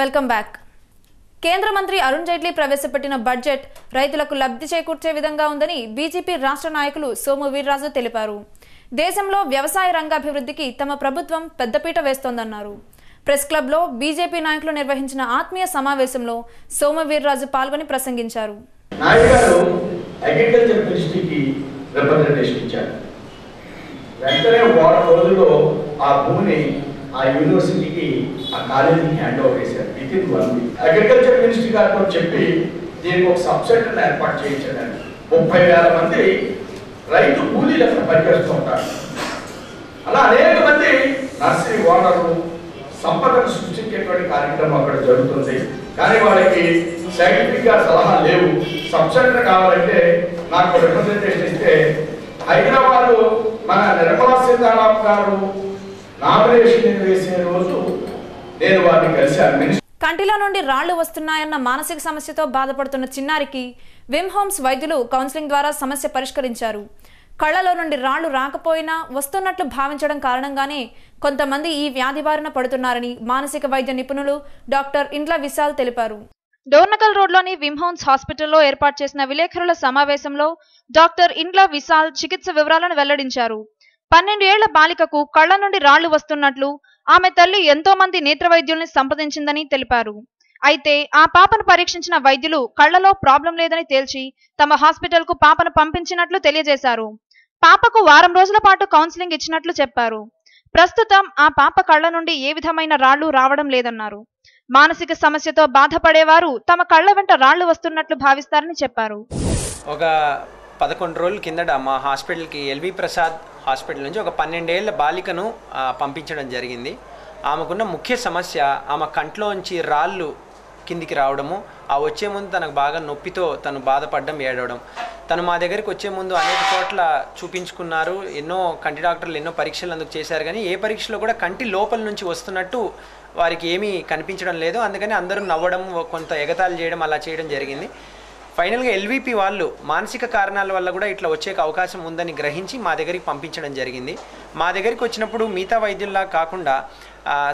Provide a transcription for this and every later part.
Welcome back. కేంద్ర మంత్రి అరుణ్ జైట్లీ ప్రవేశపెట్టిన బడ్జెట్ రైతులకు లబ్ధి చేకూర్చే విధంగా ఉందని బీజేపీ రాష్ట్ర నాయకులు సోము వీర్రాజు తెలిపారు. దేశంలో వ్యవసాయ రంగాభివృద్ధికి తమ ప్రభుత్వం పెద్దపీట వేస్తోందన్నారు. ప్రెస్ క్లబ్లో బీజేపీ నాయకులు నిర్వహించిన ఆత్మీయ సమావేశంలో సోము వీర్రాజు పాల్గొని ప్రసంగించారు. ఆ యూనివర్సిటీకి ఆ కాలేజీకి హ్యాండ్ ఓవర్ చేశారు. వితిన్ 1 వీక్ అగ్రికల్చర్ మినిస్ట్రీ గారితో చెప్పి దీనికి ఒక సబ్ సెంటర్ ఏర్పాటు చేయించడానికి 30,000 మంది రైతు కూలీలు అక్కడ పనిచేస్తూ ఉంటారు. అలా అనేక మంది నర్సరీ ఓనర్లు సంపదను సృష్టించేటువంటి కార్యక్రమం అక్కడ జరుగుతుంది. కానీ వాళ్ళకి సైంటిఫిక్ గా సలహా లేవు. సబ్ సెంటర్ కావాలంటే నాకు రిప్రజెంటేషన్ ఇస్తే హైదరాబాద్ మన నిర్మలా సీతారామన్ గారు కంటిలో నుండి రాళ్లు వస్తున్నాయన్న మానసిక సమస్యతో బాధపడుతున్న చిన్నారికి విమ్ హోమ్స్ వైద్యులు కౌన్సిలింగ్ ద్వారా సమస్య పరిష్కరించారు. కళ్లలో నుండి రాళ్లు రాకపోయినా వస్తున్నట్లు భావించడం కారణంగానే కొంతమంది ఈ వ్యాధి బారిన పడుతున్నారని మానసిక వైద్య నిపుణులు డాక్టర్ ఇండ్ల విశాల్ తెలిపారు. డోర్నకల్ రోడ్లోని విమ్ హోమ్స్ హాస్పిటల్లో ఏర్పాటు చేసిన విలేకరుల సమావేశంలో డాక్టర్ ఇండ్ల విశాల్ చికిత్స వివరాలను వెల్లడించారు. 12 ఏళ్ల బాలికకు కళ్ల నుండి రాళ్లు వస్తున్నట్లు ఆమె తల్లి ఎంతో మంది నేత్ర వైద్యుల్ని సంప్రదించిందని తెలిపారు. అయితే ఆ పాపను పరీక్షించిన వైద్యులు కళ్లలో ప్రాబ్లం లేదని తేల్చి తమ హాస్పిటల్ కు పాపను పంపించినట్లు తెలియజేశారు. పాపకు వారం రోజుల పాటు కౌన్సిలింగ్ ఇచ్చినట్లు చెప్పారు. ప్రస్తుతం ఆ పాప కళ్ల నుండి ఏ విధమైన రాళ్లు రావడం లేదన్నారు. మానసిక సమస్యతో బాధపడేవారు తమ కళ్ల వెంట రాళ్లు వస్తున్నట్లు భావిస్తారని చెప్పారు. 11 రోజుల కిందట మా హాస్పిటల్కి ఎల్వి ప్రసాద్ హాస్పిటల్ నుంచి ఒక 12 ఏళ్ల బాలికను పంపించడం జరిగింది. ఆమెకున్న ముఖ్య సమస్య ఆమె కంట్లోంచి రాళ్ళు కిందికి రావడము, ఆ వచ్చే ముందు తనకు బాగా నొప్పితో తను బాధపడడం, ఏడవడం. తను మా దగ్గరికి వచ్చే ముందు అనేక చోట్ల చూపించుకున్నారు. ఎన్నో కంటి డాక్టర్లు ఎన్నో పరీక్షలు అందుకు చేశారు. కానీ ఏ పరీక్షలో కూడా కంటి లోపల నుంచి వస్తున్నట్టు వారికి ఏమీ కనిపించడం లేదు. అందుకని అందరూ నవ్వడం, కొంత ఎగతాళి చేయడం అలా చేయడం జరిగింది. ఫైనల్గా ఎల్విపి వాళ్ళు మానసిక కారణాల వల్ల కూడా ఇట్లా వచ్చే అవకాశం ఉందని గ్రహించి మా దగ్గరికి పంపించడం జరిగింది. మా దగ్గరికి వచ్చినప్పుడు మిగతా వైద్యుల్లా కాకుండా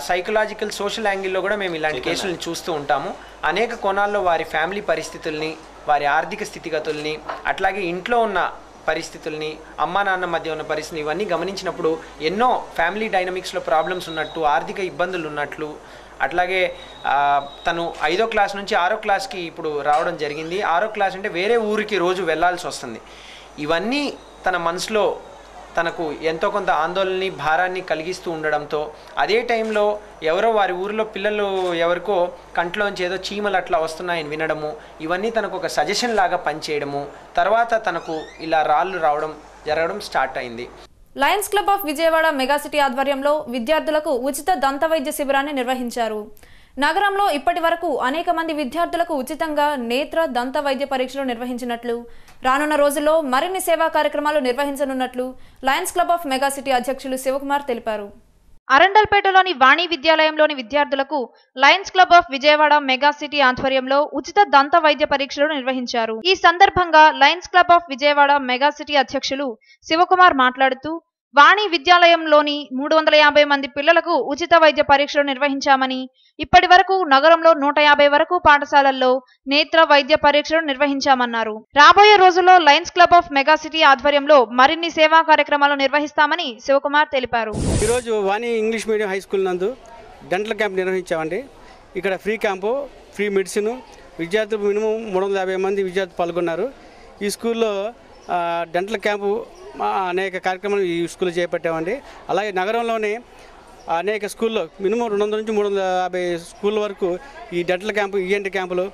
సైకలాజికల్ సోషల్ యాంగిల్లో కూడా మేము ఇలాంటి కేసులను చూస్తూ ఉంటాము. అనేక కోణాల్లో వారి ఫ్యామిలీ పరిస్థితుల్ని, వారి ఆర్థిక స్థితిగతుల్ని, అట్లాగే ఇంట్లో ఉన్న పరిస్థితుల్ని, అమ్మా నాన్న మధ్య ఉన్న పరిస్థితులు ఇవన్నీ గమనించినప్పుడు ఎన్నో ఫ్యామిలీ డైనమిక్స్లో ప్రాబ్లమ్స్ ఉన్నట్టు, ఆర్థిక ఇబ్బందులు ఉన్నట్లు, అట్లాగే తను 5వ క్లాస్ నుంచి 6వ క్లాస్కి ఇప్పుడు రావడం జరిగింది. 6వ క్లాస్ అంటే వేరే ఊరికి రోజు వెళ్ళాల్సి వస్తుంది. ఇవన్నీ తన మనసులో తనకు ఎంతో కొంత ఆందోళనని, భారాన్ని కలిగిస్తూ ఉండడంతో అదే టైంలో ఎవరో వారి ఊరిలో పిల్లలు ఎవరికో కంట్లోంచి ఏదో చీమలు అట్లా వస్తున్నాయని వినడము, ఇవన్నీ తనకు ఒక సజెషన్ లాగా పనిచేయడము, తర్వాత తనకు ఇలా రాళ్ళు రావడం జరగడం స్టార్ట్ అయింది. Lions club of Vijayawada megacity ఆధ్వర్యంలో విద్యార్థులకు ఉచిత దంత వైద్య శిబిరాన్ని నిర్వహించారు. నగరంలో ఇప్పటి వరకు అనేక మంది విద్యార్థులకు ఉచితంగా నేత్ర దంత వైద్య పరీక్షలు నిర్వహించినట్లు, రానున్న రోజుల్లో మరిన్ని సేవా కార్యక్రమాలు నిర్వహించనున్నట్లు లయన్స్ క్లబ్ ఆఫ్ మెగాసిటీ అధ్యక్షులు శివకుమార్ తెలిపారు. అరండల్పేటలోని వాణి విద్యాలయంలోని విద్యార్థులకు Lions club of Vijayawada megacity ఆధ్వర్యంలో ఉచిత దంత వైద్య పరీక్షలు నిర్వహించారు. ఈ సందర్భంగా Lions club of Vijayawada megacity అధ్యక్షులు శివకుమార్ మాట్లాడుతూ వాణి విద్యాలయంలోని 350 మంది పిల్లలకు ఉచిత వైద్య పరీక్షలు నిర్వహించామని, ఇప్పటి వరకు నగరంలో 150 వరకు పాఠశాలల్లో నేత్ర వైద్య పరీక్షలు నిర్వహించామన్నారు. రాబోయే రోజుల్లో లయన్స్ క్లబ్ ఆఫ్ మెగాసిటీ ఆధ్వర్యంలో మరిన్ని సేవా కార్యక్రమాలు నిర్వహిస్తామని శివకుమార్ తెలిపారు. ఈరోజు వాణి ఇంగ్లీష్ మీడియం హై స్కూల్ నందు డెంటల్ క్యాంప్ నిర్వహించామండి. ఇక్కడ ఫ్రీ క్యాంపు, ఫ్రీ మెడిసిన్, విద్యార్థులు మినిమం 350 మంది విద్యార్థులు పాల్గొన్నారు. ఈ స్కూల్లో డెంటల్ క్యాంపు అనేక కార్యక్రమాలు ఈ స్కూల్లో చేపట్టామండి. అలాగే నగరంలోనే అనేక స్కూల్లో మినిమం 200 నుంచి 350 స్కూళ్ళ వరకు ఈ డెంటల్ క్యాంపు, ఈఎన్టీ క్యాంపులు,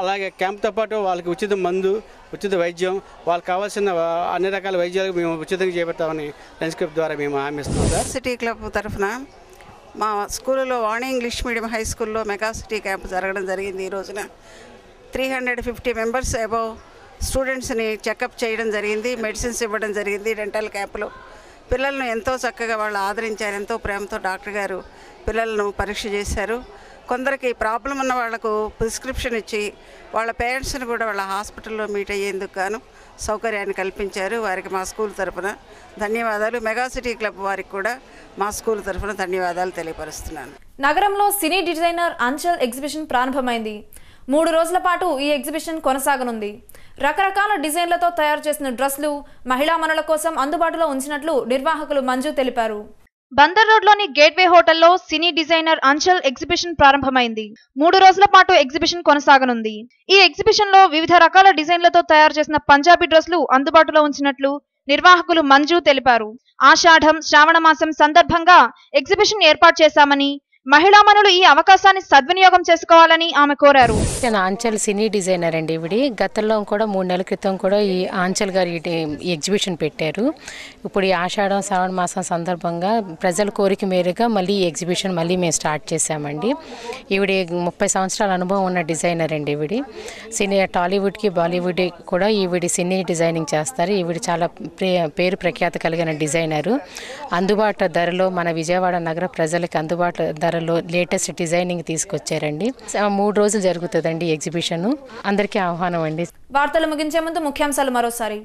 అలాగే క్యాంప్తో పాటు వాళ్ళకి ఉచిత మందు, ఉచిత వైద్యం, వాళ్ళకి కావాల్సిన అన్ని రకాల వైద్యాలు మేము ఉచితంగా చేపడతామని లయన్స్ క్లబ్ ద్వారా మేము హామీ ఇస్తున్నాం. సార్ సిటీ క్లబ్ తరఫున మా స్కూల్లో వాణి ఇంగ్లీష్ మీడియం హై స్కూల్లో మెగాసిటీ క్యాంప్ జరగడం జరిగింది. ఈ రోజున 350 మెంబర్స్ అబౌవ్ స్టూడెంట్స్ని చెకప్ చేయడం జరిగింది, మెడిసిన్స్ ఇవ్వడం జరిగింది. డెంటల్ క్యాంపులో పిల్లలను ఎంతో చక్కగా వాళ్ళు ఆదరించారు. ఎంతో ప్రేమతో డాక్టర్ గారు పిల్లలను పరీక్ష చేశారు. కొందరికి ప్రాబ్లం ఉన్న వాళ్ళకు ప్రిస్క్రిప్షన్ ఇచ్చి వాళ్ళ పేరెంట్స్ని కూడా వాళ్ళ హాస్పిటల్లో మీట్ అయ్యేందుకు గాను సౌకర్యాన్ని కల్పించారు. వారికి మా స్కూల్ తరఫున ధన్యవాదాలు. మెగాసిటీ క్లబ్ వారికి కూడా మా స్కూల్ తరఫున ధన్యవాదాలు తెలియపరుస్తున్నాను. నగరంలో సినీ డిజైనర్ అంచల్ ఎగ్జిబిషన్ ప్రారంభమైంది. 3 రోజుల పాటు ఈ ఎగ్జిబిషన్ కొనసాగనుంది. రకరకాల డిజైన్లతో తయారు చేసిన డ్రెస్లు మహిళామణుల కోసం అందుబాటులో ఉంచినట్లు నిర్వాహకులు మంజు తెలిపారు. బందర్ రోడ్లోని గేట్వే హోటల్లో సినీ డిజైనర్ అంచల్ ఎగ్జిబిషన్ ప్రారంభమైంది. 3 రోజుల పాటు ఎగ్జిబిషన్ కొనసాగనుంది. ఈ ఎగ్జిబిషన్ లో వివిధ రకాల డిజైన్లతో తయారు చేసిన పంజాబీ డ్రెస్లు అందుబాటులో ఉంచినట్లు నిర్వాహకులు మంజు తెలిపారు. ఆషాఢం, శ్రావణ మాసం సందర్భంగా ఎగ్జిబిషన్ ఏర్పాటు చేశామని, మహిళామణులు ఈ అవకాశాన్ని సద్వినియోగం చేసుకోవాలని ఆమె కోరారు. ఆంచల్ సినీ డిజైనర్ అండి. ఇవిడి గతంలో కూడా 3 నెలల క్రితం కూడా ఈ ఆంచల్ గారు ఈ ఎగ్జిబిషన్ పెట్టారు. ఇప్పుడు ఈ ఆషాఢం శ్రావణ మాసం సందర్భంగా ప్రజల కోరిక మేరగా మళ్ళీ ఈ ఎగ్జిబిషన్ మళ్ళీ మేము స్టార్ట్ చేశామండి. ఈవిడి 30 సంవత్సరాల అనుభవం ఉన్న డిజైనర్ అండి. ఈవిడి సినీ టాలీవుడ్కి బాలీవుడ్ కూడా ఈవిడి సినీ డిజైనింగ్ చేస్తారు. ఈవిడి చాలా పేరు ప్రఖ్యాత కలిగిన డిజైనరు. అందుబాటు ధరలో మన విజయవాడ నగర ప్రజలకు అందుబాటు ధరలో లేటెస్ట్ డిజైనింగ్ తీసుకొచ్చారండి. 3 రోజులు జరుగుతుందండి ఎగ్జిబిషన్. అందరికీ ఆహ్వానం అండి. వార్తలు ముగించే ముందు ముఖ్యాంశాలు మరోసారి.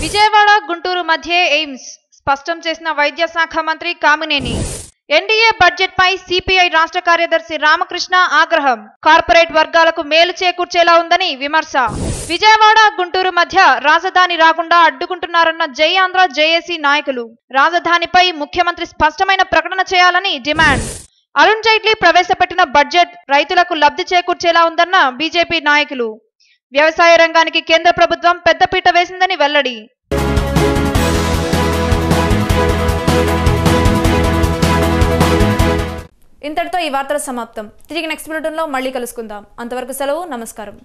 విజయవాడ గుంటూరు మధ్య ఎయిమ్స్ స్పష్టం చేసిన వైద్య శాఖ మంత్రి కామినేని. ఎన్డీఏ బడ్జెట్ పై సిపిఐ రాష్ట్ర కార్యదర్శి రామకృష్ణ ఆగ్రహం. కార్పొరేట్ వర్గాలకు మేలు చేకూర్చేలా ఉందని విమర్శ. విజయవాడ గుంటూరు మధ్య రాజధాని రాకుండా అడ్డుకుంటున్నారన్న జై ఆంధ్ర జేఏసీ నాయకులు. రాజధానిపై ముఖ్యమంత్రి స్పష్టమైన ప్రకటన చేయాలని డిమాండ్. అరుణ్ జైట్లీ ప్రవేశపెట్టిన బడ్జెట్ రైతులకు లబ్ధి చేకూర్చేలా ఉందన్న బీజేపీ నాయకులు. వ్యవసాయ రంగానికి కేంద్ర ప్రభుత్వం పెద్దపీట వేసిందని వెల్లడి. ఇంతటితో ఈ వార్తల సమాప్తం. తిరిగి నెక్స్ట్ బులెటిన్లో మళ్ళీ కలుసుకుందాం. అంతవరకు సెలవు. నమస్కారం.